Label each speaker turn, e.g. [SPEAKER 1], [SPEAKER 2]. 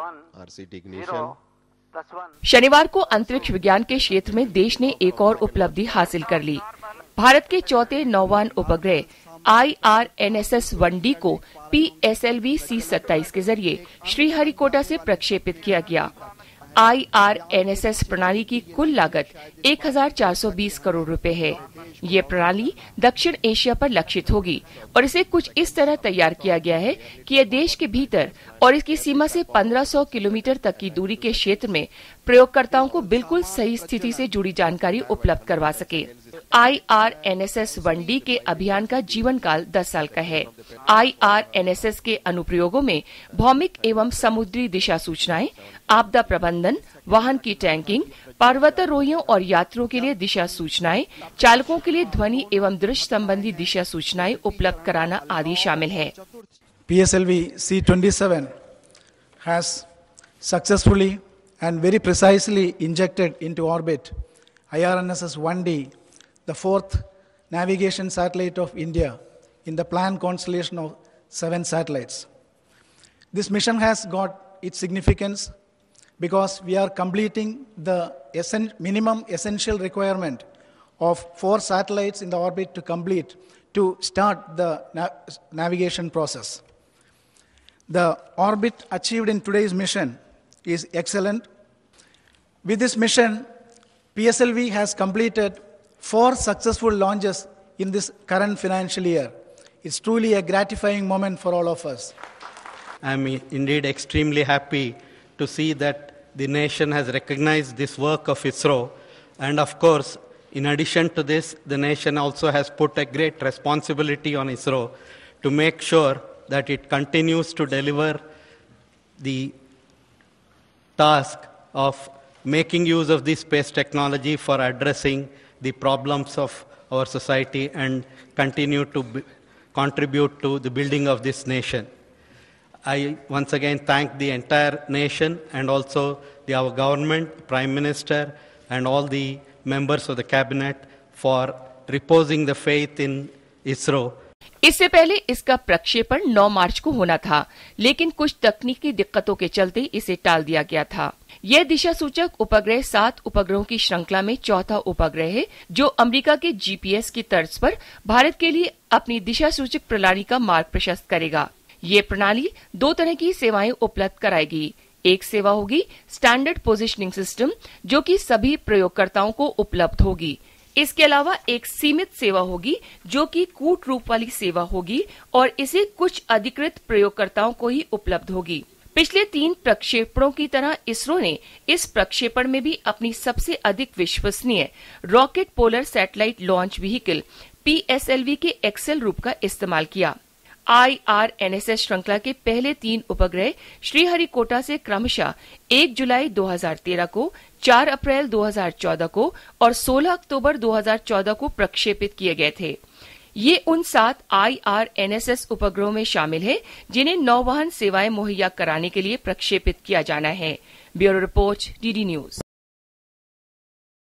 [SPEAKER 1] RCT ignition।
[SPEAKER 2] शनिवार को अंतरिक्ष विज्ञान के क्षेत्र में देश ने एक और उपलब्धि हासिल कर ली। भारत के चौथे नौवान उपग्रह IRNSS-1D को PSLV C-27 के जरिए श्रीहरिकोटा से प्रक्षेपित किया गया। IRNSS प्रणाली की कुल लागत 1420 करोड़ रुपए है। ये प्रणाली दक्षिण एशिया पर लक्षित होगी और इसे कुछ इस तरह तैयार किया गया है कि यह देश के भीतर और इसकी सीमा से 1500 किलोमीटर तक की दूरी के क्षेत्र में प्रयोगकर्ताओं को बिल्कुल सही स्थिति से जुड़ी जानकारी उपलब्ध करवा सके। IRNSS-1D के अभियान का जीवन काल 10 साल का है। IRNSS के अनुप्रयोगों में भौमिक एवं समुद्री दिशा सूचनाएं, आपदा प्रबंधन, वाहन की टैंकिंग, पर्वतारोहियों और यात्रियों के लिए दिशा सूचनाएं, चालकों के लिए ध्वनि एवं दृश्य संबंधी दिशा सूचनाएं उपलब्ध कराना आदि शामिल है।
[SPEAKER 3] PSLV C-27 has successfully and very precisely injected into orbit IRNSS-1D, the fourth navigation satellite of India in the planned constellation of 7 satellites. This mission has got its significance because we are completing the minimum essential requirement of 4 satellites in the orbit to start the navigation process. The orbit achieved in today's mission is excellent. With this mission, PSLV has completed 4 successful launches in this current financial year. It's truly a gratifying moment for all of us.
[SPEAKER 4] I'm indeed extremely happy to see that the nation has recognized this work of ISRO. And of course, in addition to this, the nation also has put a great responsibility on ISRO to make sure that it continues to deliver the task of making use of this space technology for addressing the problems of our society and continue to contribute to the building of this nation. I once again thank the entire nation and also our government, Prime Minister, and all the members of the cabinet for reposing the faith in ISRO.
[SPEAKER 2] इससे पहले इसका प्रक्षेपण 9 मार्च को होना था, लेकिन कुछ तकनीकी दिक्कतों के चलते इसे टाल दिया गया था। यह दिशा सूचक उपग्रह 7 उपग्रहों की श्रृंखला में चौथा उपग्रह है, जो अमेरिका के GPS की तर्ज पर भारत के लिए अपनी दिशा सूचक प्रणाली का मार्ग प्रशस्त करेगा। ये प्रणाली 2 तरह की सेवाएं उपलब्ध कराएगी। एक सेवा होगी स्टैंडर्ड पोजिशनिंग सिस्टम, जो कि सभी प्रयोगकर्ताओं को उपलब्ध होगी। इसके अलावा एक सीमित सेवा होगी, जो कि कूट रूप वाली सेवा होगी और इसे कुछ अधिकृत प्रयोगकर्ताओं को ही उपलब्ध होगी। पिछले 3 प्रक्षेपणों की तरह इसरो ने इस प्रक्षेपण में भी अपनी सबसे अधिक विश्वसनीय rocket polar satellite launch vehicle PSLV के एक्सेल रूप का इस्तेमाल किया। IRNSS श्रृंखला के पहले 3 उपग्रह श्रीहरिकोटा से क्रमशः 1 जुलाई 2013 को, 4 अप्रैल 2014 को और 16 अक्टूबर 2014 को प्रक्षेपित किए गए थे। ये उन 7 IRNSS उपग्रहों में शामिल है जिन्हें नौवहन सेवाएं मुहैया कराने के लिए प्रक्षेपित किया जाना है। Bureau report, DD news.